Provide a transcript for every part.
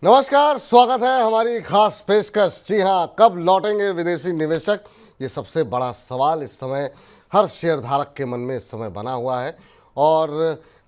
नमस्कार, स्वागत है हमारी खास पेशकश। जी हाँ, कब लौटेंगे विदेशी निवेशक, ये सबसे बड़ा सवाल इस समय हर शेयर धारक के मन में इस समय बना हुआ है। और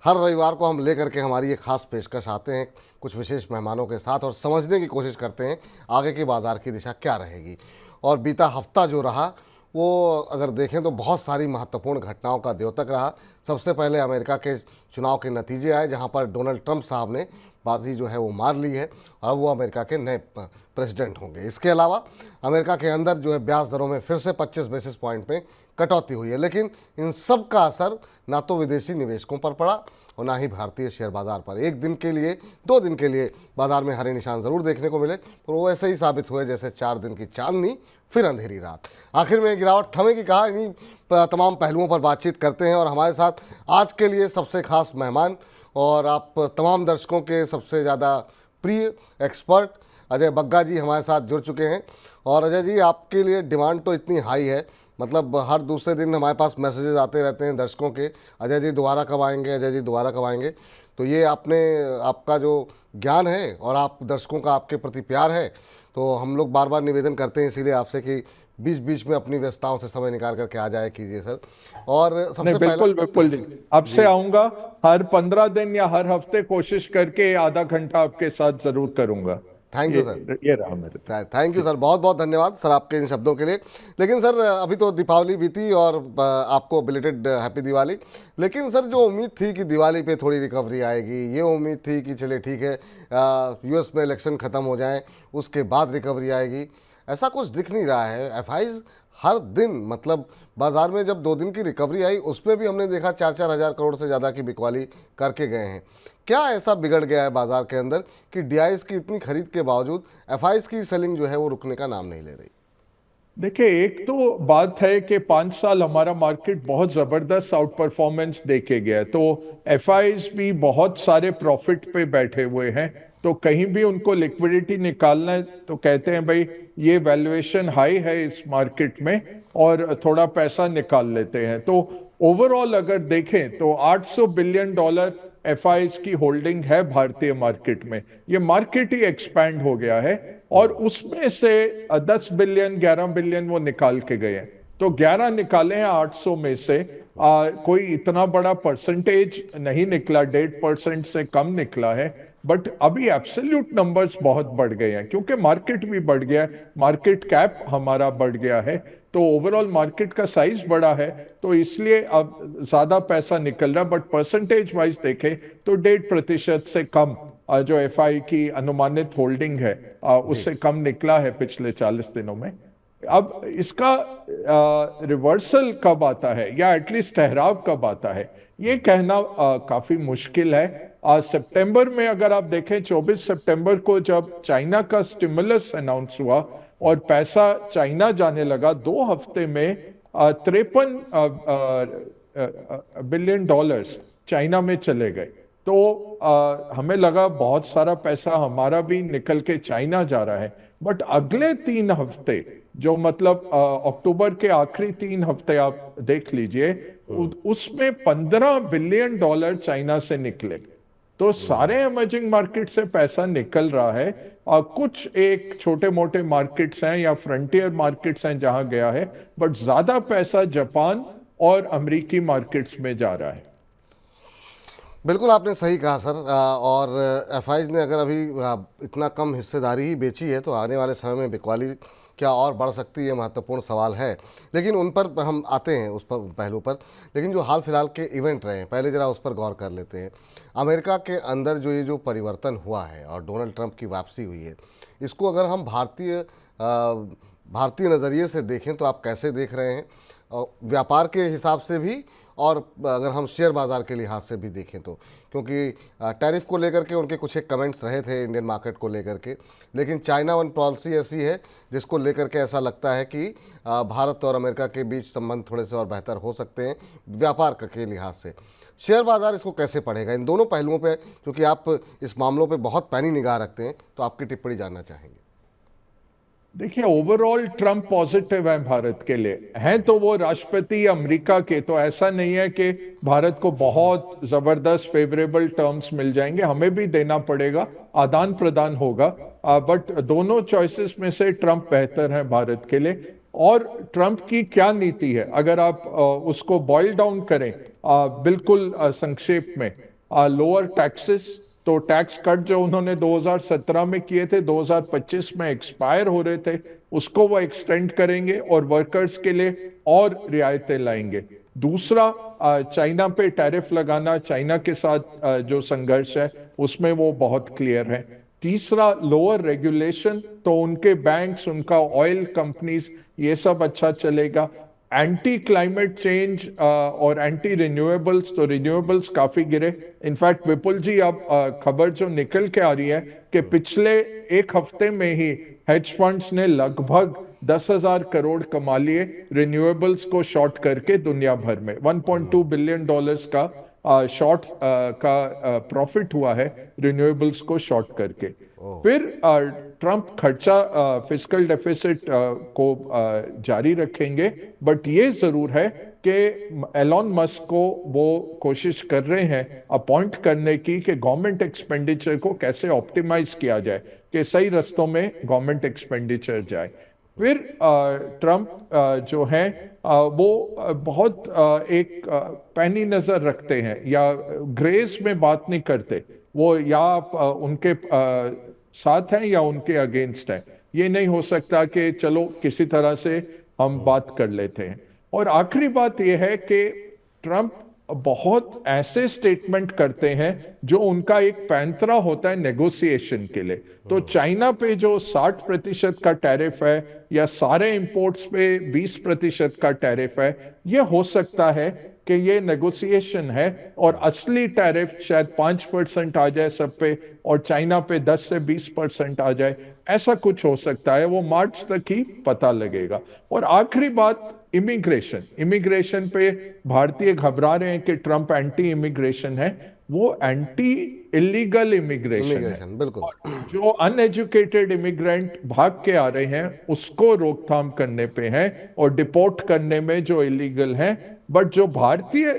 हर रविवार को हम लेकर के हमारी ये खास पेशकश आते हैं कुछ विशेष मेहमानों के साथ और समझने की कोशिश करते हैं आगे की बाज़ार की दिशा क्या रहेगी। और बीता हफ्ता जो रहा वो अगर देखें तो बहुत सारी महत्वपूर्ण घटनाओं का द्योतक रहा। सबसे पहले अमेरिका के चुनाव के नतीजे आए, जहां पर डोनाल्ड ट्रंप साहब ने बाजी जो है वो मार ली है और अब वो अमेरिका के नए प्रेसिडेंट होंगे। इसके अलावा अमेरिका के अंदर जो है ब्याज दरों में फिर से 25 बेसिस पॉइंट में कटौती हुई है। लेकिन इन सब का असर ना तो विदेशी निवेशकों पर पड़ा और ना ही भारतीय शेयर बाजार पर। एक दिन के लिए, 2 दिन के लिए बाजार में हरे निशान ज़रूर देखने को मिले, पर वो ऐसे ही साबित हुए जैसे 4 दिन की चांदनी फिर अंधेरी रात। आखिर में गिरावट थमेगी कहाँ, इन्हीं तमाम पहलुओं पर बातचीत करते हैं। और हमारे साथ आज के लिए सबसे खास मेहमान और आप तमाम दर्शकों के सबसे ज़्यादा प्रिय एक्सपर्ट अजय बग्गा जी हमारे साथ जुड़ चुके हैं। और अजय जी, आपके लिए डिमांड तो इतनी हाई है, मतलब हर दूसरे दिन हमारे पास मैसेजेस आते रहते हैं दर्शकों के, अजय जी दोबारा कब आएंगे, अजय जी दोबारा कब आएंगे। तो ये आपका जो ज्ञान है और आप दर्शकों का आपके प्रति प्यार है, तो हम लोग बार बार निवेदन करते हैं इसीलिए आपसे कि बीच बीच में अपनी व्यस्तताओं से समय निकाल करके आ जाए कीजिए सर। और नहीं, सबसे पहला बिल्कुल बिल्कुल जी। अब से आऊंगा। हर 15 दिन या हर हफ्ते कोशिश करके आधा घंटा आपके साथ जरूर करूंगा। थैंक ये यू सर। ये रहा मेरे तरफ। Thank you ji. सर, बहुत बहुत धन्यवाद सर आपके इन शब्दों के लिए। लेकिन सर अभी तो दीपावली बीती और आपको बिलेटेड हैप्पी दिवाली। लेकिन सर जो उम्मीद थी कि दिवाली पे थोड़ी रिकवरी आएगी, ये उम्मीद थी कि चले ठीक है यूएस में इलेक्शन ख़त्म हो जाए उसके बाद रिकवरी आएगी, ऐसा कुछ दिख नहीं रहा है। एफआईज हर दिन, मतलब बाजार में जब 2 दिन की रिकवरी आई उसमें भी हमने देखा 4-4 हज़ार करोड़ से ज़्यादा की बिकवाली करके गए हैं। क्या ऐसा बिगड़ गया है बाजार के अंदर कि डीआईएस की इतनी खरीद के बावजूद एफआईज की सेलिंग जो है वो रुकने का नाम नहीं ले रही? देखिए, एक तो बात है कि 5 साल हमारा मार्केट बहुत जबरदस्त आउट परफॉर्मेंस देके गया है, तो एफआईज भी बहुत सारे प्रॉफिट पे बैठे हुए हैं। तो कहीं भी उनको लिक्विडिटी निकालना है तो कहते हैं भाई ये वैल्यूएशन हाई है इस मार्केट में और थोड़ा पैसा निकाल लेते हैं। तो ओवरऑल अगर देखें तो $800 बिलियन एफआईज की होल्डिंग है भारतीय मार्केट में। ये मार्केट ही एक्सपैंड हो गया है और उसमें से 10 बिलियन 11 बिलियन वो निकाल के गए हैं। तो 11 निकाले हैं 800 में से। कोई इतना बड़ा परसेंटेज नहीं निकला, 1.5% से कम निकला है। बट अभी एब्सोल्यूट नंबर्स बहुत बढ़ गए हैं क्योंकि मार्केट भी बढ़ गया है, मार्केट कैप हमारा बढ़ गया है, तो ओवरऑल मार्केट का साइज बड़ा है, तो इसलिए अब ज्यादा पैसा निकल रहा है। बट परसेंटेज वाइज देखें तो 1.5% से कम जो एफआई की अनुमानित होल्डिंग है जी उससे कम निकला है पिछले 40 दिनों में। अब इसका रिवर्सल कब आता है या एटलीस्ट ठहराव कब आता है, ये कहना काफी मुश्किल है। सितंबर में अगर आप देखें, 24 सितंबर को जब चाइना का स्टिमुलस अनाउंस हुआ और पैसा चाइना जाने लगा, 2 हफ्ते में 53 बिलियन डॉलर्स चाइना में चले गए। तो हमें लगा बहुत सारा पैसा हमारा भी निकल के चाइना जा रहा है। बट अगले 3 हफ्ते, जो मतलब अक्टूबर के आखिरी 3 हफ्ते आप देख लीजिए, उसमें $15 बिलियन चाइना से निकले। तो सारे इमर्जिंग मार्केट से पैसा निकल रहा है और कुछ एक छोटे मोटे मार्केट्स हैं या फ्रंटियर मार्केट्स हैं जहां गया है, बट ज्यादा पैसा जापान और अमेरिकी मार्केट्स में जा रहा है। बिल्कुल आपने सही कहा सर। और एफआईज ने अगर अभी इतना कम हिस्सेदारी ही बेची है तो आने वाले समय में बिकवाली क्या और बढ़ सकती है, महत्वपूर्ण सवाल है। लेकिन उन पर हम आते हैं, उस पर पहलू पर। लेकिन जो हाल फिलहाल के इवेंट रहे हैं पहले ज़रा उस पर गौर कर लेते हैं। अमेरिका के अंदर जो ये जो परिवर्तन हुआ है और डोनाल्ड ट्रंप की वापसी हुई है, इसको अगर हम भारतीय नज़रिए से देखें तो आप कैसे देख रहे हैं? और व्यापार के हिसाब से भी और अगर हम शेयर बाज़ार के लिहाज से भी देखें तो, क्योंकि टैरिफ को लेकर के उनके कुछ एक कमेंट्स रहे थे इंडियन मार्केट को लेकर के। लेकिन चाइना वन पॉलिसी ऐसी है जिसको लेकर के ऐसा लगता है कि भारत और अमेरिका के बीच संबंध थोड़े से और बेहतर हो सकते हैं व्यापार के लिहाज से। शेयर बाज़ार इसको कैसे पढ़ेगा, इन दोनों पहलुओं पे, क्योंकि आप इस मामलों पे बहुत पैनी निगाह रखते हैं, तो आपकी टिप्पणी जानना चाहेंगे। देखिए, ओवरऑल ट्रम्प पॉजिटिव है भारत के लिए। हैं तो वो राष्ट्रपति अमेरिका के, तो ऐसा नहीं है कि भारत को बहुत जबरदस्त फेवरेबल टर्म्स मिल जाएंगे, हमें भी देना पड़ेगा, आदान प्रदान होगा। बट दोनों चॉइसेस में से ट्रम्प बेहतर है भारत के लिए। और ट्रम्प की क्या नीति है, अगर आप उसको बॉइल डाउन करें बिल्कुल संक्षेप में, लोअर टैक्सेस। तो टैक्स कट जो उन्होंने 2017 में किए थे, 2025 में एक्सपायर हो रहे थे, उसको वो एक्सटेंड करेंगे और वर्कर्स के लिए और रियायतें लाएंगे। दूसरा, चाइना पे टैरिफ लगाना, चाइना के साथ जो संघर्ष है उसमें वो बहुत क्लियर है। तीसरा, लोअर रेगुलेशन, तो उनके बैंक्स, उनका ऑयल कंपनीज, ये सब अच्छा चलेगा। एंटी क्लाइमेट चेंज और एंटी रिन्यूएबल्स, तो रिन्यूएबल्स काफी गिरे। इनफैक्ट विपुल जी, आप खबर जो निकल के आ रही है कि पिछले एक हफ्ते में ही हेज फंड्स ने लगभग 10,000 करोड़ कमा लिए रिन्यूएबल्स को शॉर्ट करके दुनिया भर में। 1.2 बिलियन डॉलर्स का शॉर्ट का प्रॉफिट हुआ है रिन्यूएबल्स को शॉर्ट करके। फिर ट्रम्प खर्चा, फिस्कल डेफिसिट को जारी रखेंगे, बट ये जरूर है कि एलॉन मस्क को वो कोशिश कर रहे हैं अपॉइंट करने की कि गवर्नमेंट एक्सपेंडिचर को कैसे ऑप्टिमाइज किया जाए, कि सही रस्तों में गवर्नमेंट एक्सपेंडिचर जाए। फिर ट्रम्प जो है वो बहुत एक पैनी नजर रखते हैं, या ग्रेस में बात नहीं करते। वो या आप उनके साथ हैं या उनके अगेंस्ट हैं, ये नहीं हो सकता कि चलो किसी तरह से हम बात कर लेते हैं। और आखिरी बात यह है कि ट्रम्प बहुत ऐसे स्टेटमेंट करते हैं जो उनका एक पैंतरा होता है नेगोशिएशन के लिए। तो चाइना पे जो 60% का टैरिफ है, या सारे इंपोर्ट्स पे 20% का टैरिफ है, ये हो सकता है कि ये नेगोशिएशन है और असली टैरिफ शायद 5% आ जाए सब पे, और चाइना पे 10 से 20% आ जाए। ऐसा कुछ हो सकता है, वो मार्च तक ही पता लगेगा। और आखिरी बात, इमिग्रेशन। इमिग्रेशन पे भारतीय घबरा रहे हैं कि ट्रम्प एंटी इमिग्रेशन है, वो एंटी इलीगल इमिग्रेशन है। बिल्कुल। जो अनएजुकेटेड इमिग्रेंट भाग के आ रहे हैं उसको रोकथाम करने पे है, और डिपोर्ट करने में जो इलीगल हैं। बट जो भारतीय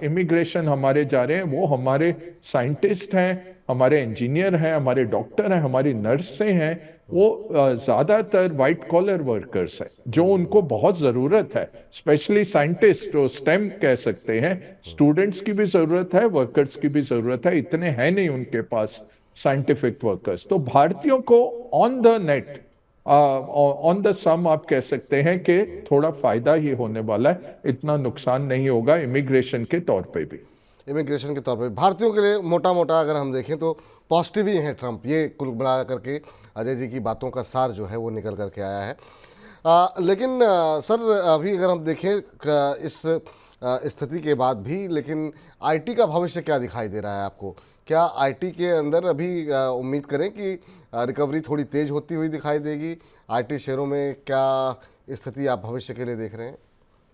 इमिग्रेशन हमारे जा रहे हैं, वो हमारे साइंटिस्ट हैं, हमारे इंजीनियर हैं, हमारे डॉक्टर हैं, हमारी नर्सें हैं, वो ज्यादातर वाइट कॉलर वर्कर्स हैं, जो उनको बहुत जरूरत है। स्पेशली साइंटिस्ट, जो स्टेम कह सकते हैं, स्टूडेंट्स की भी जरूरत है, वर्कर्स की भी जरूरत है, इतने हैं नहीं उनके पास साइंटिफिक वर्कर्स। तो भारतीयों को on the net, on the sum आप कह सकते हैं कि थोड़ा फायदा ही होने वाला है, इतना नुकसान नहीं होगा इमिग्रेशन के तौर पे भी। इमिग्रेशन के तौर पे भारतीयों के लिए मोटा मोटा अगर हम देखें तो पॉजिटिव ही है ट्रम्प, ये कुल मिला करके अजय जी की बातों का सार जो है वो निकल करके आया है। लेकिन सर, अभी अगर हम देखें इस स्थिति के बाद भी, लेकिन आईटी का भविष्य क्या दिखाई दे रहा है आपको? क्या आईटी के अंदर अभी उम्मीद करें कि रिकवरी थोड़ी तेज होती हुई दिखाई देगी? आईटी शेयरों में क्या स्थिति आप भविष्य के लिए देख रहे हैं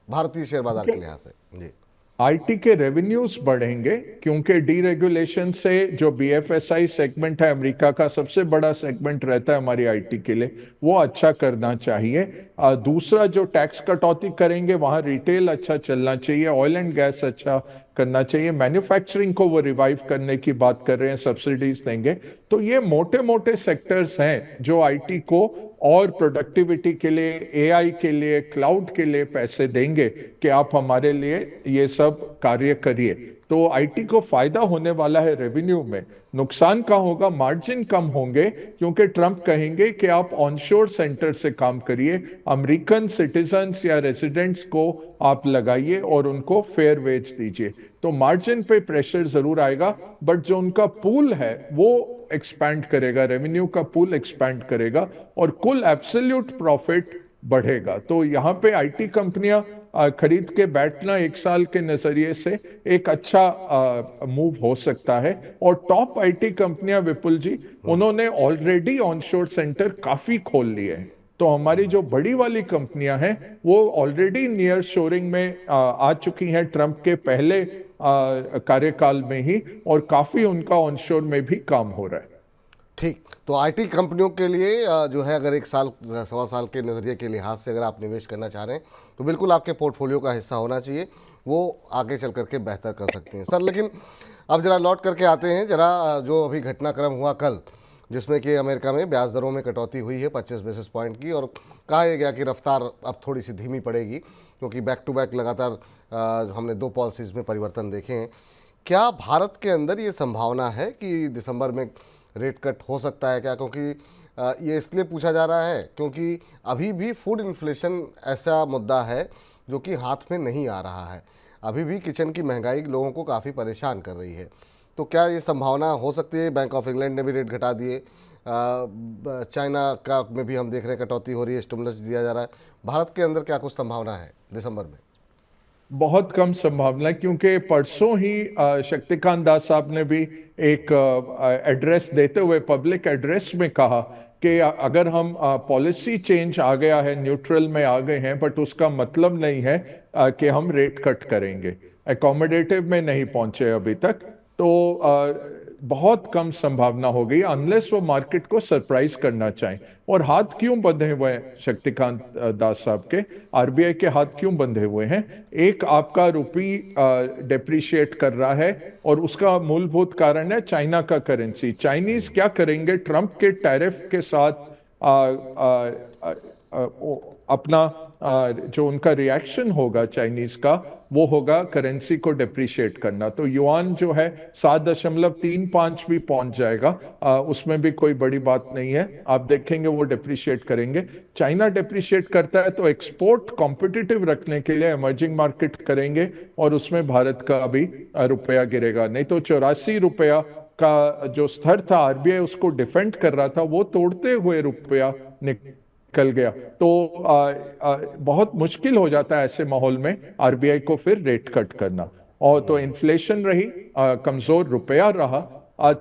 भारतीय शेयर बाजार के लिहाज से? जी, आईटी के रेवेन्यूज बढ़ेंगे, क्योंकि डीरेगुलेशन से जो बीएफएसआई सेगमेंट है, अमेरिका का सबसे बड़ा सेगमेंट रहता है हमारी आईटी के लिए, वो अच्छा करना चाहिए। दूसरा, जो टैक्स कटौती करेंगे वहां रिटेल अच्छा चलना चाहिए, ऑयल एंड गैस अच्छा करना चाहिए, मैन्युफैक्चरिंग को वो रिवाइव करने की बात कर रहे हैं, सब्सिडीज देंगे। तो ये मोटे मोटे सेक्टर्स हैं जो आईटी को और प्रोडक्टिविटी के लिए, एआई के लिए, क्लाउड के लिए पैसे देंगे कि आप हमारे लिए ये सब कार्य करिए। तो आईटी को फायदा होने वाला है रेवेन्यू में। नुकसान का होगा, मार्जिन कम होंगे, क्योंकि ट्रम्प कहेंगे कि आप ऑनशोर सेंटर से काम करिए, अमेरिकन सिटीजन्स या रेजिडेंट्स को आप लगाइए और उनको फेयर वेज दीजिए। तो मार्जिन पे प्रेशर जरूर आएगा, बट जो उनका पूल है वो एक्सपैंड करेगा, रेवेन्यू का पूल एक्सपैंड करेगा, और कुल एब्सोल्यूट प्रॉफिट बढ़ेगा। तो यहाँ पे आईटी कंपनियां खरीद के बैठना एक साल के नजरिए से एक अच्छा मूव हो सकता है। और टॉप आईटी कंपनियां, विपुल जी, उन्होंने ऑलरेडी ऑनशोर सेंटर काफी खोल लिए हैं। तो हमारी जो बड़ी वाली कंपनियां हैं वो ऑलरेडी नियर शोरिंग में आ चुकी हैं ट्रम्प के पहले कार्यकाल में ही, और काफी उनका ऑनशोर में भी काम हो रहा है। ठीक, तो आईटी कंपनियों के लिए जो है, अगर एक साल सवा साल के नज़रिए के लिहाज से अगर आप निवेश करना चाह रहे हैं तो बिल्कुल आपके पोर्टफोलियो का हिस्सा होना चाहिए, वो आगे चल करके बेहतर कर सकते हैं सर। लेकिन अब जरा लौट करके आते हैं जरा जो अभी घटनाक्रम हुआ कल, जिसमें कि अमेरिका में ब्याज दरों में कटौती हुई है 25 बेसिस पॉइंट की, और कहा यह गया कि रफ्तार अब थोड़ी सी धीमी पड़ेगी क्योंकि बैक टू बैक लगातार हमने दो पॉलिसीज़ में परिवर्तन देखे हैं। क्या भारत के अंदर ये संभावना है कि दिसंबर में रेट कट हो सकता है क्या? क्योंकि ये इसलिए पूछा जा रहा है क्योंकि अभी भी फूड इन्फ्लेशन ऐसा मुद्दा है जो कि हाथ में नहीं आ रहा है। अभी भी किचन की महंगाई लोगों को काफ़ी परेशान कर रही है। तो क्या ये संभावना हो सकती है? बैंक ऑफ इंग्लैंड ने भी रेट घटा दिए, चाइना का में भी हम देख रहे हैं कटौती हो रही है, स्टिमुलस दिया जा रहा है। भारत के अंदर क्या कुछ संभावना है दिसंबर में? बहुत कम संभावना है, क्योंकि परसों ही शक्तिकांत दास साहब ने भी एक एड्रेस देते हुए पब्लिक एड्रेस में कहा कि अगर हम पॉलिसी चेंज आ गया है, न्यूट्रल में आ गए हैं, बट उसका मतलब नहीं है कि हम रेट कट करेंगे, एकोमोडेटिव में नहीं पहुंचे अभी तक। तो बहुत कम संभावना हो गई, अनलेस वो मार्केट को सरप्राइज करना चाहें। और हाथ क्यों बंधे हुए हैं शक्तिकांत दास साहब के, आरबीआई के हाथ क्यों बंधे हुए हैं? एक, आपका रुपी डेप्रिशिएट कर रहा है, और उसका मूलभूत कारण है चाइना का करेंसी। चाइनीज क्या करेंगे? ट्रंप के टैरिफ के साथ आ, आ, आ, आ, अपना जो उनका रिएक्शन होगा चाइनीज का, वो होगा करेंसी को डिप्रिशिएट करना। तो युआन जो है 7.35 भी पहुंच जाएगा, उसमें भी कोई बड़ी बात नहीं है। आप देखेंगे वो डिप्रिशिएट करेंगे। चाइना डिप्रिशिएट करता है तो एक्सपोर्ट कॉम्पिटिटिव रखने के लिए इमर्जिंग मार्केट करेंगे, और उसमें भारत का अभी रुपया गिरेगा। नहीं तो 84 रुपया का जो स्तर था, आरबीआई उसको डिफेंड कर रहा था, वो तोड़ते हुए रुपया निकल गया। तो बहुत मुश्किल हो जाता है ऐसे माहौल में आरबीआई को फिर रेट कट करना। और तो इन्फ्लेशन रही, कमजोर रुपया रहा।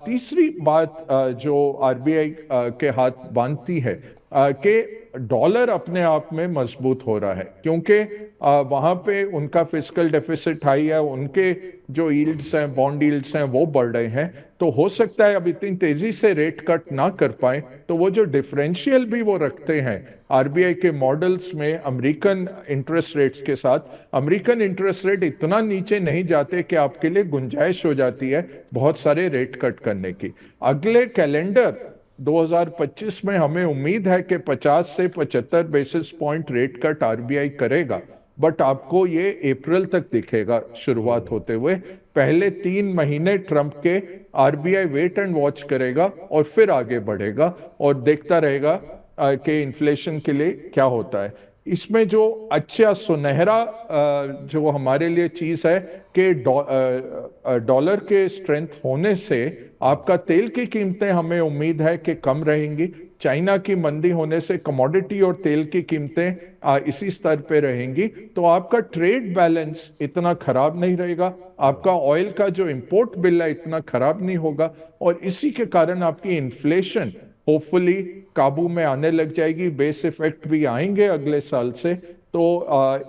तीसरी बात जो आरबीआई के हाथ बांधती है कि डॉलर अपने आप में मजबूत हो रहा है, क्योंकि वहां पे उनका फिस्कल डेफिसिट हाई है, उनके जो यील्ड्स हैं, बॉन्ड यील्ड्स हैं, वो बढ़ रहे हैं। तो हो सकता है अब इतनी तेजी से रेट कट ना कर पाए, तो वो जो डिफरेंशियल भी वो रखते हैं आरबीआई के मॉडल्स में अमेरिकन इंटरेस्ट रेट्स के साथ, अमेरिकन इंटरेस्ट रेट इतना नीचे नहीं जाते कि आपके लिए गुंजाइश हो जाती है बहुत सारे रेट कट करने की। अगले कैलेंडर 2025 में हमें उम्मीद है कि 50 से 75 basis point rate cut RBI करेगा, बट आपको ये अप्रैल तक दिखेगा शुरुआत होते हुए। पहले 3 महीने ट्रंप के आरबीआई वेट एंड वॉच करेगा, और फिर आगे बढ़ेगा और देखता रहेगा कि इन्फ्लेशन के लिए क्या होता है। इसमें जो अच्छा सुनहरा जो हमारे लिए चीज है कि डॉलर के स्ट्रेंथ होने से आपका तेल की कीमतें हमें उम्मीद है कि कम रहेंगी। चाइना की मंदी होने से कमोडिटी और तेल की कीमतें इसी स्तर पे रहेंगी, तो आपका ट्रेड बैलेंस इतना खराब नहीं रहेगा, आपका ऑयल का जो इंपोर्ट बिल है इतना खराब नहीं होगा, और इसी के कारण आपकी इन्फ्लेशन होपफुली काबू में आने लग जाएगी। बेस इफेक्ट भी आएंगे अगले साल से। तो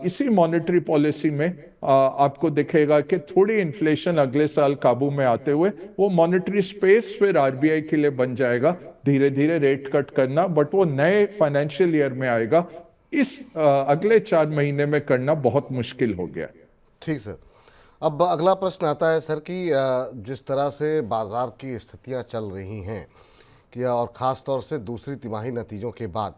इसी मॉनेटरी पॉलिसी में आपको दिखेगा कि थोड़ी इन्फ्लेशन अगले साल काबू में आते हुए वो मॉनेटरी स्पेस फिर आरबीआई के लिए बन जाएगा धीरे धीरे रेट कट करना, बट वो नए फाइनेंशियल ईयर में आएगा। इस अगले 4 महीने में करना बहुत मुश्किल हो गया। ठीक सर, अब अगला प्रश्न आता है सर कि जिस तरह से बाजार की स्थितियां चल रही हैं कि, और ख़ास तौर से दूसरी तिमाही नतीजों के बाद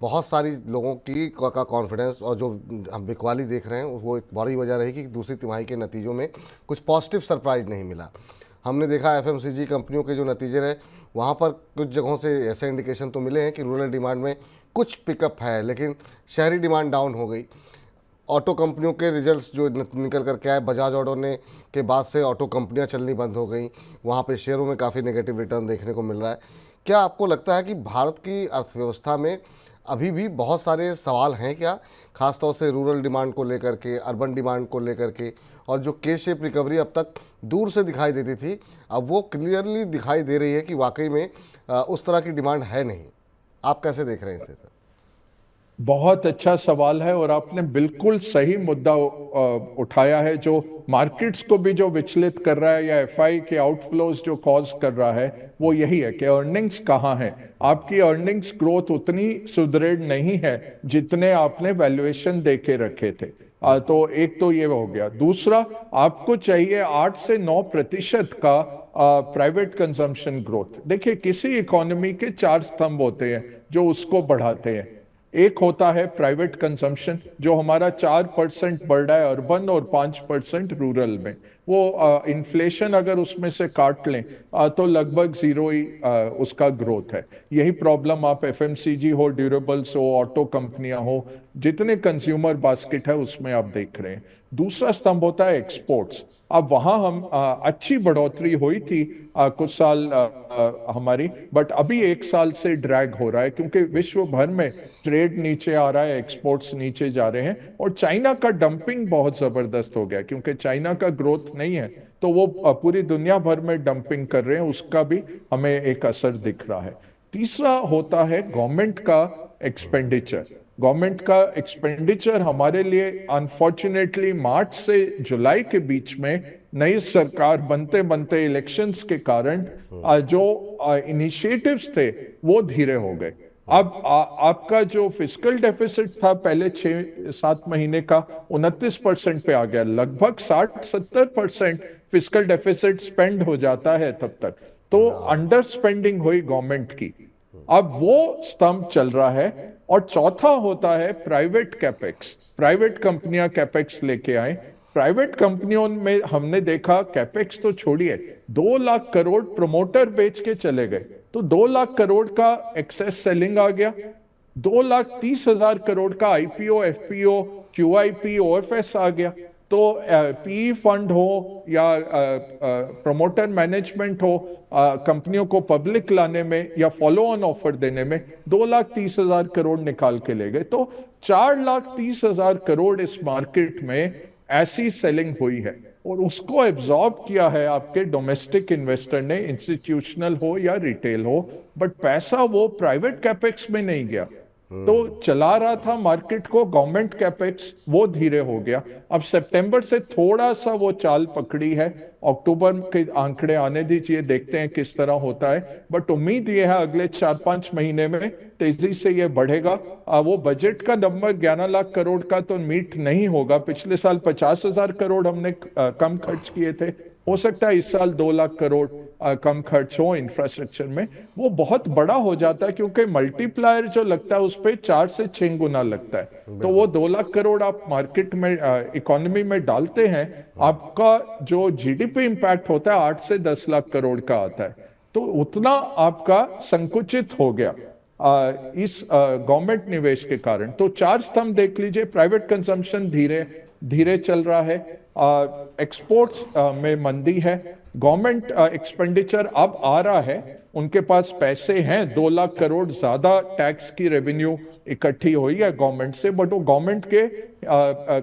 बहुत सारी लोगों की का कॉन्फिडेंस, और जो हम बिकवाली देख रहे हैं वो एक बड़ी वजह रही कि दूसरी तिमाही के नतीजों में कुछ पॉजिटिव सरप्राइज नहीं मिला। हमने देखा एफएमसीजी कंपनियों के जो नतीजे रहे, वहाँ पर कुछ जगहों से ऐसे इंडिकेशन तो मिले हैं कि रूरल डिमांड में कुछ पिकअप है, लेकिन शहरी डिमांड डाउन हो गई। ऑटो कंपनियों के रिजल्ट्स जो निकल कर के आए, बजाज ऑटो ने के बाद से ऑटो कंपनियां चलनी बंद हो गई, वहाँ पे शेयरों में काफ़ी नेगेटिव रिटर्न देखने को मिल रहा है। क्या आपको लगता है कि भारत की अर्थव्यवस्था में अभी भी बहुत सारे सवाल हैं क्या, खासतौर से रूरल डिमांड को लेकर के, अर्बन डिमांड को लेकर के, और जो के शेप रिकवरी अब तक दूर से दिखाई देती थी, अब वो क्लियरली दिखाई दे रही है कि वाकई में उस तरह की डिमांड है नहीं? आप कैसे देख रहे हैं इसे सर? बहुत अच्छा सवाल है और आपने बिल्कुल सही मुद्दा उठाया है। जो मार्केट्स को भी जो विचलित कर रहा है या एफआई के आउटफ्लोज जो कॉज कर रहा है वो यही है कि अर्निंग्स कहाँ है। आपकी अर्निंग्स ग्रोथ उतनी सुदृढ़ नहीं है जितने आपने वैल्यूएशन दे के रखे थे। तो एक तो ये हो गया। दूसरा, आपको चाहिए 8 से 9% का प्राइवेट कंजम्पशन ग्रोथ। देखिए, किसी इकोनॉमी के 4 स्तंभ होते हैं जो उसको बढ़ाते हैं। एक होता है प्राइवेट कंजम्पशन, जो हमारा 4% बढ़ रहा है अर्बन और 5% रूरल में। वो इन्फ्लेशन अगर उसमें से काट लें तो लगभग जीरो ही उसका ग्रोथ है। यही प्रॉब्लम आप एफएमसीजी हो, ड्यूरेबल्स हो, ऑटो कंपनियां हो, जितने कंज्यूमर बास्केट है उसमें आप देख रहे हैं। दूसरा स्तंभ होता है एक्सपोर्ट्स। अब वहां हम अच्छी बढ़ोतरी हुई थी कुछ साल हमारी, बट अभी 1 साल से ड्रैग हो रहा है क्योंकि विश्व भर में ट्रेड नीचे आ रहा है, एक्सपोर्ट्स नीचे जा रहे हैं और चाइना का डंपिंग बहुत जबरदस्त हो गया क्योंकि चाइना का ग्रोथ नहीं है तो वो पूरी दुनिया भर में डंपिंग कर रहे हैं, उसका भी हमें एक असर दिख रहा है। तीसरा होता है गवर्नमेंट का एक्सपेंडिचर। गवर्नमेंट का एक्सपेंडिचर हमारे लिए अनफॉर्चुनेटली मार्च से जुलाई के बीच में नई सरकार बनते बनते इलेक्शंस के कारण जो इनिशिएटिव्स थे वो धीरे हो गए। अब आपका जो फिस्कल डेफिसिट था पहले 6-7 महीने का 29% पे आ गया। लगभग 60-70% फिस्कल डेफिसिट स्पेंड हो जाता है तब तक। तो अंडर स्पेंडिंग हुई गवर्नमेंट की। अब वो स्तंभ चल रहा है। और चौथा होता है प्राइवेट कैपेक्स। प्राइवेट कंपनियां कैपेक्स लेके आए। प्राइवेट कंपनियों में हमने देखा कैपेक्स तो छोड़िए, 2 लाख करोड़ प्रमोटर बेच के चले गए। तो 2 लाख करोड़ का एक्सेस सेलिंग आ गया। 2,30,000 करोड़ का आईपीओ, एफपीओ, क्यूआईपी, ओएफएस आ गया। तो पीई फंड हो या प्रमोटर मैनेजमेंट हो, कंपनियों को पब्लिक लाने में या फॉलो ऑन ऑफर देने में 2,30,000 करोड़ निकाल के ले गए। तो 4,30,000 करोड़ इस मार्केट में ऐसी सेलिंग हुई है और उसको एब्जॉर्ब किया है आपके डोमेस्टिक इन्वेस्टर ने, इंस्टीट्यूशनल हो या रिटेल हो, बट पैसा वो प्राइवेट कैपेक्स में नहीं गया। तो चला रहा था मार्केट को गवर्नमेंट कैपेक्स, वो धीरे हो गया। अब सितंबर से थोड़ा सा वो चाल पकड़ी है। अक्टूबर के आंकड़े आने दीजिए, देखते हैं किस तरह होता है। बट उम्मीद ये है अगले 4-5 महीने में तेजी से ये बढ़ेगा। वो बजट का नंबर 11 लाख करोड़ का तो मीट नहीं होगा। पिछले साल 50,000 करोड़ हमने कम खर्च किए थे। हो सकता है इस साल 2 लाख करोड़ कम खर्च हो इंफ्रास्ट्रक्चर में। वो बहुत बड़ा हो जाता है क्योंकि मल्टीप्लायर जो लगता है उस पर 4 से 6 गुना लगता है। तो वो 2 लाख करोड़ आप मार्केट में इकोनॉमी में डालते हैं, आपका जो जीडीपी इंपैक्ट होता है 8 से 10 लाख करोड़ का आता है। तो उतना आपका संकुचित हो गया इस गवर्नमेंट निवेश के कारण। तो 4 स्तंभ देख लीजिए। प्राइवेट कंजम्पशन धीरे धीरे चल रहा है। एक्सपोर्ट्स में मंदी है। गवर्नमेंट एक्सपेंडिचर अब आ रहा है, उनके पास पैसे हैं। 2 लाख करोड़ ज्यादा टैक्स की रेवेन्यू इकट्ठी हुई है गवर्नमेंट से, बट वो गवर्नमेंट के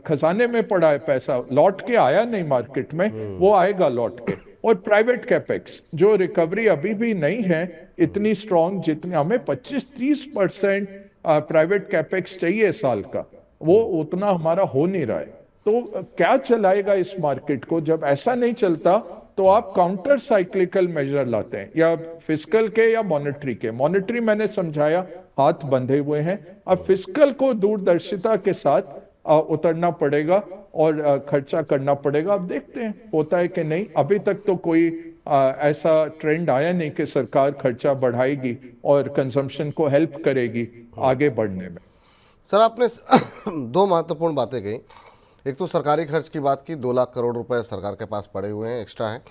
खजाने में पड़ा है, पैसा लौट के आया नहीं मार्केट में, वो आएगा लौट के। और प्राइवेट कैपेक्स जो रिकवरी अभी भी नहीं है इतनी स्ट्रांग जितनी हमें 25-30% प्राइवेट कैपेक्स चाहिए साल का, वो उतना हमारा हो नहीं रहा है। तो क्या चलाएगा इस मार्केट को? जब ऐसा नहीं चलता तो आप काउंटर साइक्लिकल मेजर लाते हैं, या फिस्कल के या मॉनेटरी के। मॉनेटरी मैंने समझाया, हाथ बंधे हुए हैं। अब फिस्कल को दूरदर्शिता के साथ उतरना पड़ेगा और खर्चा करना पड़ेगा। अब देखते हैं होता है कि नहीं। अभी तक तो कोई ऐसा ट्रेंड आया नहीं कि सरकार खर्चा बढ़ाएगी और कंजम्पशन को हेल्प करेगी आगे बढ़ने में। सर, आपने दो महत्वपूर्ण बातें कही। एक तो सरकारी खर्च की बात की, 2 लाख करोड़ रुपए सरकार के पास पड़े हुए हैं, एक्स्ट्रा हैं।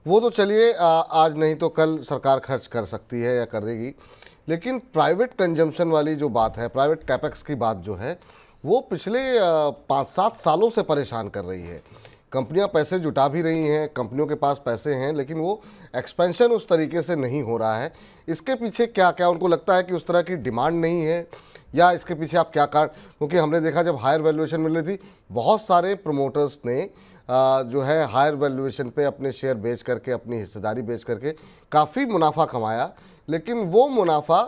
वो तो चलिए आज नहीं तो कल सरकार खर्च कर सकती है या कर देगी। लेकिन प्राइवेट कंजम्पशन वाली जो बात है, प्राइवेट कैपेक्स की बात जो है, वो पिछले 5-7 सालों से परेशान कर रही है। कंपनियां पैसे जुटा भी रही हैं, कंपनियों के पास पैसे हैं, लेकिन वो एक्सपेंशन उस तरीके से नहीं हो रहा है। इसके पीछे क्या क्या उनको लगता है कि उस तरह की डिमांड नहीं है, या इसके पीछे आप क्या कारण? क्योंकि हमने देखा जब हायर वैल्यूएशन मिल रही थी, बहुत सारे प्रमोटर्स ने जो है हायर वैल्यूएशन पे अपने शेयर बेच करके, अपनी हिस्सेदारी बेच करके काफ़ी मुनाफा कमाया। लेकिन वो मुनाफा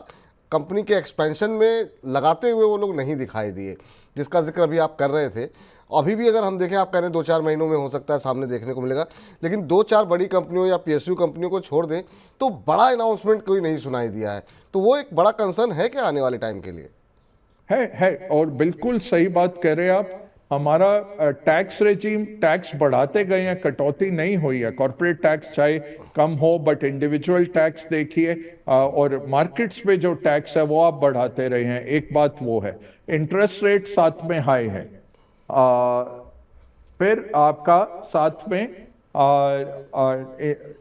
कंपनी के एक्सपेंशन में लगाते हुए वो लोग नहीं दिखाई दिए, जिसका जिक्र अभी आप कर रहे थे। अभी भी अगर हम देखें, आप कह रहे हैं 2-4 महीनों में हो सकता है सामने देखने को मिलेगा, लेकिन 2-4 बड़ी कंपनियों या पीएसयू कंपनियों को छोड़ दें तो बड़ा अनाउंसमेंट कोई नहीं सुनाई दिया है। तो वो एक बड़ा कंसर्न है क्या आने वाले टाइम के लिए? है और बिल्कुल सही बात कह रहे हैं आप। हमारा टैक्स रेजिम, टैक्स बढ़ाते गए हैं, कटौती नहीं हुई है। कॉर्पोरेट टैक्स चाहे कम हो, बट इंडिविजुअल टैक्स देखिए, और मार्केट्स पे जो टैक्स है वो आप बढ़ाते रहे हैं। एक बात वो है, इंटरेस्ट रेट साथ में हाई है। फिर आपका साथ में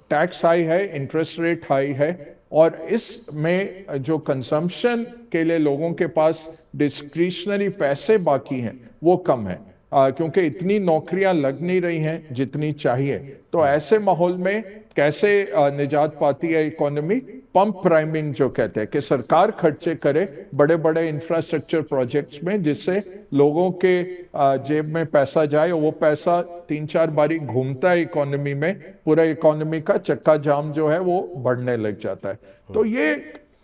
टैक्स हाई है, इंटरेस्ट रेट हाई है, और इसमें जो कंजम्पशन के लिए लोगों के पास डिस्क्रिशनरी पैसे बाकी हैं वो कम है, क्योंकि इतनी नौकरियां लग नहीं रही हैं जितनी चाहिए। तो ऐसे माहौल में कैसे निजात पाती है इकोनॉमी? पंप प्राइमिंग जो कहते हैं, कि सरकार खर्चे करे बड़े बड़े इंफ्रास्ट्रक्चर प्रोजेक्ट्स में, जिससे लोगों के जेब में पैसा जाए, और वो पैसा 3-4 बारी घूमता है इकोनॉमी में, पूरा इकोनॉमी का चक्का जाम जो है वो बढ़ने लग जाता है। तो ये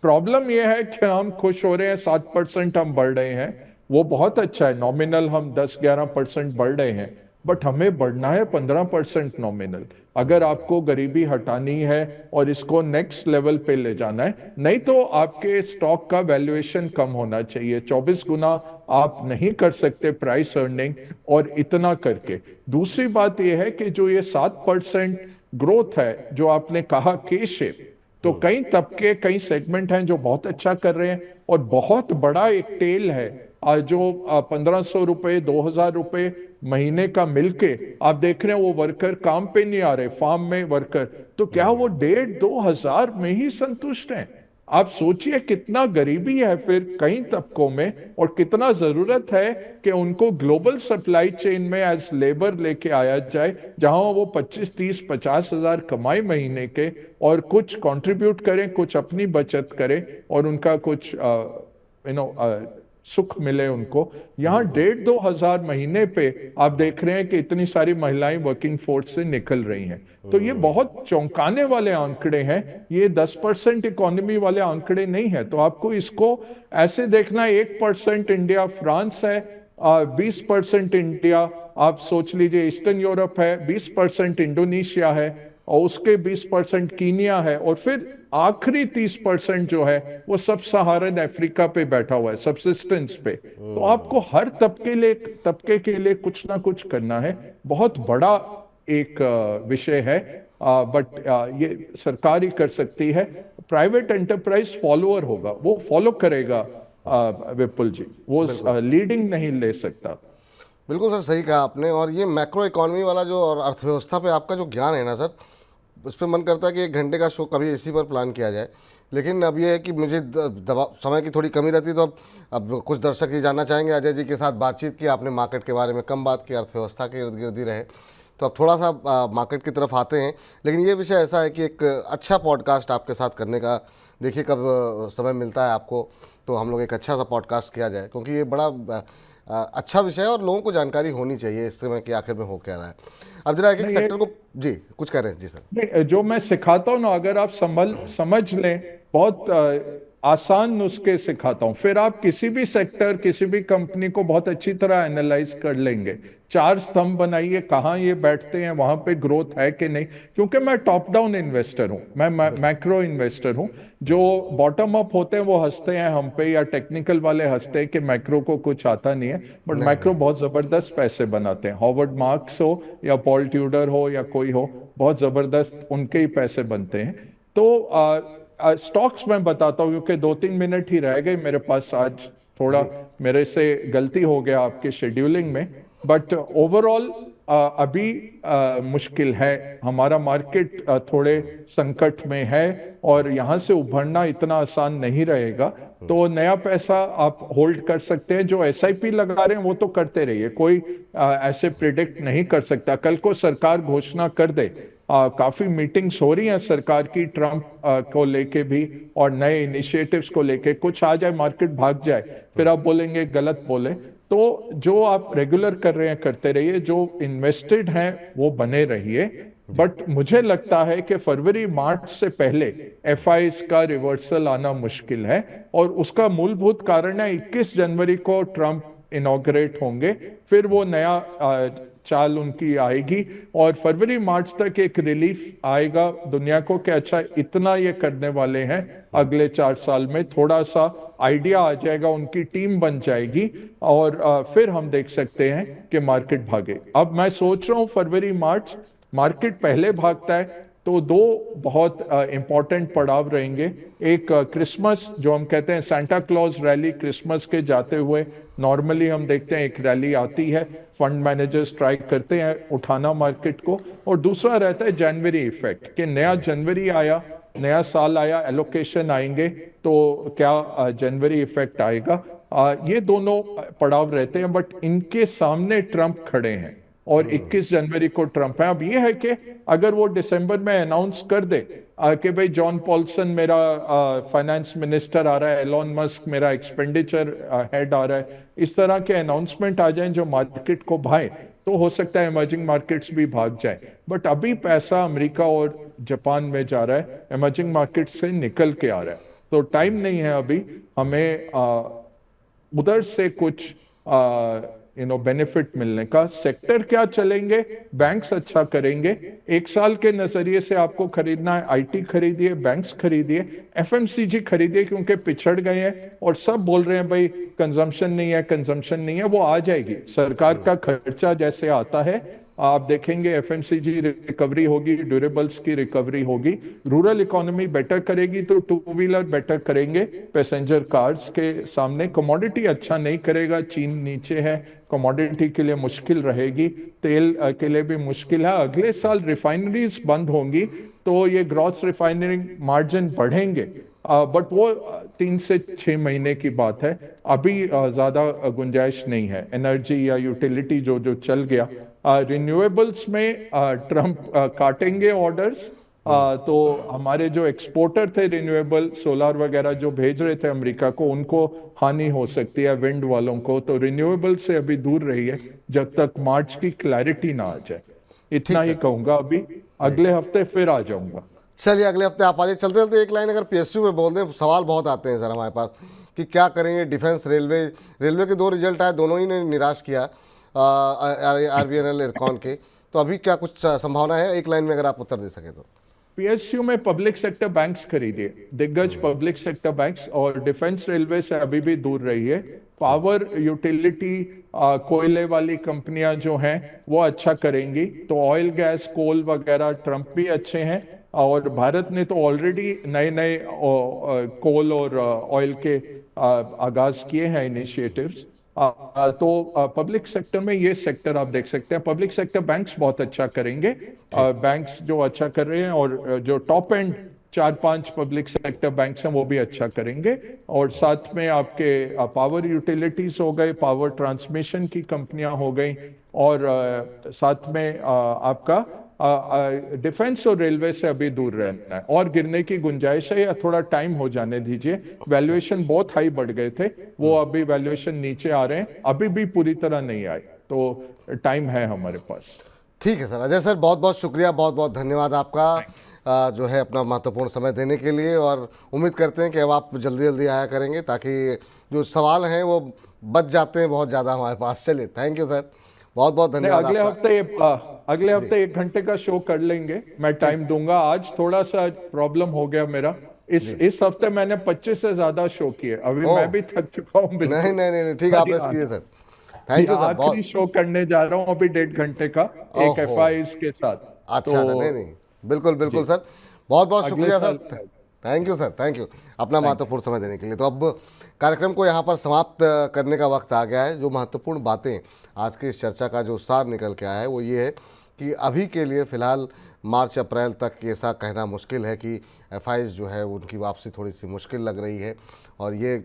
प्रॉब्लम ये है कि हम खुश हो रहे हैं, 7% हम बढ़ रहे हैं, वो बहुत अच्छा है। नॉमिनल हम 10-11% बढ़ रहे हैं, बट हमें बढ़ना है 15% नॉमिनल, अगर आपको गरीबी हटानी है और इसको नेक्स्ट लेवल पे ले जाना है। नहीं तो आपके स्टॉक का वैल्यूएशन कम होना चाहिए। 24 गुना आप नहीं कर सकते प्राइस अर्निंग, और इतना करके। दूसरी बात यह है कि जो ये 7% ग्रोथ है जो आपने कहा के शेप, तो कई तबके, कई सेगमेंट हैं जो बहुत अच्छा कर रहे हैं, और बहुत बड़ा एक टेल है जो 1500 रुपए, 2000 रुपए महीने का मिलके आप देख रहे हैं वो वर्कर काम पे नहीं आ रहे, फार्म में वर्कर, तो क्या वो 1,500-2,000 में ही संतुष्ट हैं? आप सोचिए कितना गरीबी है फिर कई तबकों में, और कितना जरूरत है कि उनको ग्लोबल सप्लाई चेन में एज लेबर लेके आया जाए, जहां वो 25-30-50 हजार कमाए महीने के, और कुछ कंट्रीब्यूट करें, कुछ अपनी बचत करें, और उनका कुछ सुख मिले उनको। यहाँ 1,500-2,000 महीने पे आप देख रहे हैं कि इतनी सारी महिलाएं वर्किंग फोर्स से निकल रही हैं। तो ये बहुत चौंकाने वाले आंकड़े हैं, ये 10% इकोनॉमी वाले आंकड़े नहीं है। तो आपको इसको ऐसे देखना, 1% इंडिया फ्रांस है, 20% इंडिया, आप सोच लीजिए ईस्टर्न यूरोप है, 20% इंडोनेशिया है, और उसके 20% कीनिया है, और फिर आखिरी 30% जो है वो सब सहारन अफ्रीका पे बैठा हुआ है, सबसिस्टेंस पे। तो आपको हर तबके के लिए कुछ ना कुछ करना है। बहुत बड़ा एक विषय है, बट ये सरकार ही कर सकती है। प्राइवेट एंटरप्राइज फॉलोअर होगा, वो फॉलो करेगा विपुल जी, वो लीडिंग नहीं ले सकता। बिल्कुल सर, सही कहा आपने। और ये मैक्रो इकोनॉमी वाला जो, और अर्थव्यवस्था पे आपका जो ज्ञान है ना सर, उस पर मन करता है कि 1 घंटे का शो कभी इसी पर प्लान किया जाए। लेकिन अब ये है कि मुझे दबाव, समय की थोड़ी कमी रहती है, तो अब कुछ दर्शक ये जानना चाहेंगे। अजय जी के साथ बातचीत की आपने, मार्केट के बारे में कम बात की, अर्थव्यवस्था के इर्द गिर्द ही रहे, तो अब थोड़ा सा मार्केट की तरफ आते हैं। लेकिन ये विषय ऐसा है कि एक अच्छा पॉडकास्ट आपके साथ करने का, देखिए कब समय मिलता है आपको, तो हम लोग एक अच्छा सा पॉडकास्ट किया जाए, क्योंकि ये बड़ा अच्छा विषय है और लोगों को जानकारी होनी चाहिए इस समय कि आखिर में हो क्या रहा है। अब जरा एक सेक्टर को, जी कुछ कह रहे हैं? जी सर। नहीं, जो मैं सिखाता हूँ ना, अगर आप समझ लें, बहुत आसान नुस्खे सिखाता हूँ, फिर आप किसी भी सेक्टर, किसी भी कंपनी को बहुत अच्छी तरह एनालाइज कर लेंगे। 4 स्तंभ बनाइए, कहाँ ये बैठते हैं, वहां पे ग्रोथ है कि नहीं। क्योंकि मैं टॉप डाउन इन्वेस्टर हूँ, मैं मैक्रो इन्वेस्टर हूँ। जो बॉटम अप होते हैं वो हंसते हैं हम पे, या टेक्निकल वाले हंसते हैं कि मैक्रो को कुछ आता नहीं है, बट मैक्रो बहुत जबरदस्त पैसे बनाते हैं। हॉवर्ड मार्क्स हो या पॉल ट्यूडर हो या कोई हो, बहुत जबरदस्त उनके ही पैसे बनते हैं। तो स्टॉक्स मैं बताता हूँ, क्योंकि 2-3 मिनट ही रह गए मेरे पास आज, थोड़ा मेरे से गलती हो गया आपके शेड्यूलिंग में। बट ओवरऑल अभी मुश्किल है, हमारा मार्केट थोड़े संकट में है, और यहाँ से उभरना इतना आसान नहीं रहेगा। तो नया पैसा आप होल्ड कर सकते हैं, जो एसआईपी लगा रहे हैं वो तो करते रहिए, कोई ऐसे प्रिडिक्ट नहीं कर सकता। कल को सरकार घोषणा कर दे, काफी मीटिंग्स हो रही हैं सरकार की, ट्रंप को लेके भी, और नए इनिशिएटिव्स को लेके, कुछ आ जाए मार्केट भाग जाए, फिर आप बोलेंगे गलत बोले। तो जो आप रेगुलर कर रहे हैं करते रहिए, जो इन्वेस्टेड हैं वो बने रहिए, बट मुझे लगता है कि फरवरी मार्च से पहले एफआईज का रिवर्सल आना मुश्किल है, और उसका मूलभूत कारण है 21 जनवरी को ट्रंप इनॉग्रेट होंगे, फिर वो नया चाल उनकी आएगी, और फरवरी मार्च तक एक रिलीफ आएगा दुनिया को कि अच्छा इतना ये करने वाले हैं अगले 4 साल में, थोड़ा सा आइडिया आ जाएगा, उनकी टीम बन जाएगी, और फिर हम देख सकते हैं कि मार्केट भागे। अब मैं सोच रहा हूँ फरवरी मार्च मार्केट पहले भागता है तो दो बहुत इंपॉर्टेंट पड़ाव रहेंगे। एक क्रिसमस, जो हम कहते हैं सांता क्लॉज रैली, क्रिसमस के जाते हुए नॉर्मली हम देखते हैं एक रैली आती है, फंड मैनेजर्स ट्राई करते हैं उठाना मार्केट को, और दूसरा रहता है जनवरी इफेक्ट कि नया जनवरी आया, नया साल आया, एलोकेशन आएंगे, तो क्या जनवरी इफेक्ट आएगा। ये दोनों पड़ाव रहते हैं, बट इनके सामने ट्रंप खड़े हैं, और 21 जनवरी को ट्रंप है। अब ये है कि अगर वो दिसंबर में अनाउंस कर दे कि भाई जॉन पॉल्सन मेरा फाइनेंस मिनिस्टर आ रहा है, एलोन मस्क मेरा एक्सपेंडिचर हेड आ रहा है, इस तरह के अनाउंसमेंट आ जाएं जो मार्केट को भाए, तो हो सकता है इमर्जिंग मार्केट्स भी भाग जाए। बट अभी पैसा अमेरिका और जापान में जा रहा है, इमर्जिंग मार्केट से निकल के आ रहा है, तो टाइम नहीं है अभी हमें उधर से कुछ बेनिफिट मिलने का। सेक्टर क्या चलेंगे, बैंक्स अच्छा करेंगे, 1 साल के नजरिए से आपको खरीदना है, आईटी खरीदिए, बैंक्स खरीदिए, एफएमसीजी खरीदिए, क्योंकि पिछड़ गए हैं और सब बोल रहे हैं भाई कंजम्पशन नहीं है, कंजम्पशन नहीं है, वो आ जाएगी। सरकार का खर्चा जैसे आता है आप देखेंगे एफएमसीजी रिकवरी होगी, ड्यूरेबल्स की रिकवरी होगी, रूरल इकोनॉमी बेटर करेगी तो टू व्हीलर बेटर करेंगे, पैसेंजर कार्स के सामने कमोडिटी अच्छा नहीं करेगा, चीन नीचे है, कमोडिटी के लिए मुश्किल रहेगी, तेल के लिए भी मुश्किल है। अगले साल रिफाइनरीज बंद होंगी तो ये ग्रॉस रिफाइनरिंग मार्जिन बढ़ेंगे, बट वो 3 से 6 महीने की बात है, अभी ज्यादा गुंजाइश नहीं है। एनर्जी या यूटिलिटी जो जो चल गया, रिन्यूएबल्स में ट्रंप काटेंगे ऑर्डर्स, तो हमारे जो एक्सपोर्टर थे रिन्यूएबल सोलर वगैरह जो भेज रहे थे अमेरिका को, उनको हानि हो सकती है, विंड वालों को, तो रिन्यूएबल से अभी दूर रहिए जब तक मार्च की क्लैरिटी ना आ जाए। इतना ठीक ही है। कहूंगा, अभी अगले हफ्ते फिर आ जाऊंगा। चलिए अगले हफ्ते आप आ जाइए। चलते चलते एक लाइन अगर पीएसयू में बोल दें, सवाल बहुत आते हैं सर हमारे पास कि क्या करेंगे डिफेंस, रेलवे। रेलवे के 2 रिजल्ट आए, दोनों ही ने निराश किया आरवीएनएल इरकॉन के, तो अभी क्या कुछ संभावना है? एक लाइन में अगर आप उत्तर दे सके तो। पीएसयू में पब्लिक सेक्टर बैंक्स खरीदिए, दिग्गज पब्लिक सेक्टर बैंक्स, और डिफेंस रेलवे से अभी भी दूर रहिए। पावर यूटिलिटी कोयले वाली कंपनियां जो हैं वो अच्छा करेंगी, तो ऑयल गैस कोल वगैरह ट्रंप भी अच्छे हैं, और भारत ने तो ऑलरेडी नए नए कोल और ऑयल के आगाज किए हैं इनिशिएटिव्स। तो पब्लिक सेक्टर में ये सेक्टर आप देख सकते हैं। पब्लिक सेक्टर बैंक्स बहुत अच्छा करेंगे, बैंक्स जो अच्छा कर रहे हैं, और जो top and 4-5 public sector banks हैं वो भी अच्छा करेंगे, और साथ में आपके पावर यूटिलिटीज हो गए, पावर ट्रांसमिशन की कंपनियां हो गई, और साथ में आपका डिफेंस और रेलवे से अभी दूर रहना है, और गिरने की गुंजाइश है या थोड़ा टाइम हो जाने दीजिए। वैल्यूएशन बहुत हाई बढ़ गए थे, वो अभी वैल्यूएशन नीचे आ रहे हैं, अभी भी पूरी तरह नहीं आए, तो टाइम है हमारे पास। ठीक है सर। अजय सर बहुत बहुत शुक्रिया, बहुत बहुत धन्यवाद आपका जो है अपना महत्वपूर्ण समय देने के लिए, और उम्मीद करते हैं कि अब आप जल्दी जल्दी आया करेंगे ताकि जो सवाल हैं वो बच जाते हैं बहुत ज़्यादा हमारे पास। चलिए, थैंक यू सर, बहुत बहुत धन्यवाद आपका। अगले हफ्ते 1 घंटे का शो कर लेंगे, मैं टाइम दूंगा। आज थोड़ा सा प्रॉब्लम हो गया मेरा, इस हफ्ते मैंने 25 से ज्यादा शो किए, अभी मैं भी थक चुका हूँ बिल्कुल। नहीं नहीं नहीं, ठीक, आप रेस्ट कीजिए सर। Thank you sir. आखिरी शो करने जा रहा हूँ अभी 1.5 घंटे का, एक एफआईज के साथ। अच्छा सर, नहीं नहीं, बिल्कुल बिल्कुल सर, बहुत बहुत शुक्रिया sir, thank you sir, thank you अपना महत्वपूर्ण समय देने के लिए। तो अब कार्यक्रम को यहाँ पर समाप्त करने का वक्त आ गया है। जो महत्वपूर्ण बातें आज की इस चर्चा का जो सार निकल के आया है वो ये है कि अभी के लिए फ़िलहाल मार्च अप्रैल तक ऐसा कहना मुश्किल है कि एफआईज जो है उनकी वापसी थोड़ी सी मुश्किल लग रही है, और ये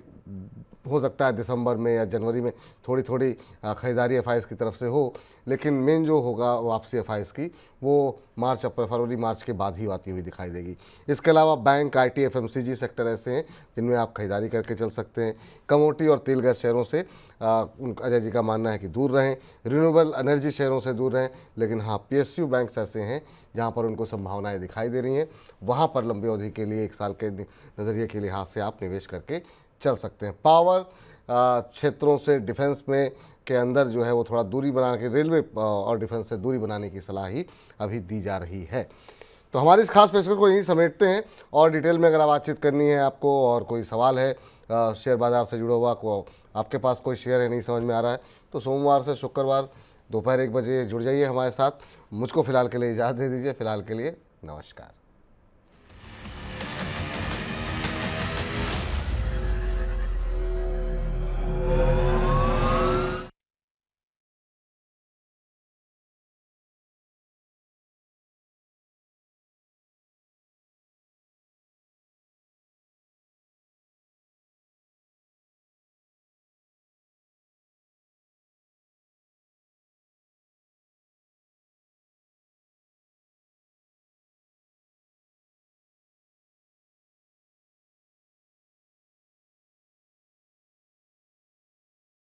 हो सकता है दिसंबर में या जनवरी में थोड़ी थोड़ी ख़रीदारी एफआईज़ की तरफ से हो, लेकिन मेन जो होगा वापसी एफआईज़ की वो मार्च अप्रैल फरवरी मार्च के बाद ही आती हुई दिखाई देगी। इसके अलावा बैंक, आईटी, एफएमसीजी सेक्टर ऐसे हैं जिनमें आप खरीदारी करके चल सकते हैं। कमोडिटी और तेल गैस शेयरों से अजय जी का मानना है कि दूर रहें, रिन्यूएबल एनर्जी शेयरों से दूर रहें, लेकिन हाँ पीएसयू बैंक्स ऐसे हैं जहाँ पर उनको संभावनाएं दिखाई दे रही हैं, वहाँ पर लंबी अवधि के लिए 1 साल के नज़रिए के लिहाज से आप निवेश करके चल सकते हैं। पावर क्षेत्रों से डिफेंस में के अंदर जो है वो थोड़ा दूरी बना के रेलवे और डिफेंस से दूरी बनाने की सलाह ही अभी दी जा रही है। तो हमारी इस खास पेशकश को यहीं समेटते हैं, और डिटेल में अगर आप बातचीत करनी है आपको और कोई सवाल है शेयर बाज़ार से जुड़ा हुआ, को आपके पास कोई शेयर है नहीं समझ में आ रहा है, तो सोमवार से शुक्रवार दोपहर 1 बजे जुड़ जाइए हमारे साथ। मुझको फ़िलहाल के लिए इजाज़त दे दीजिए। फ़िलहाल के लिए नमस्कार।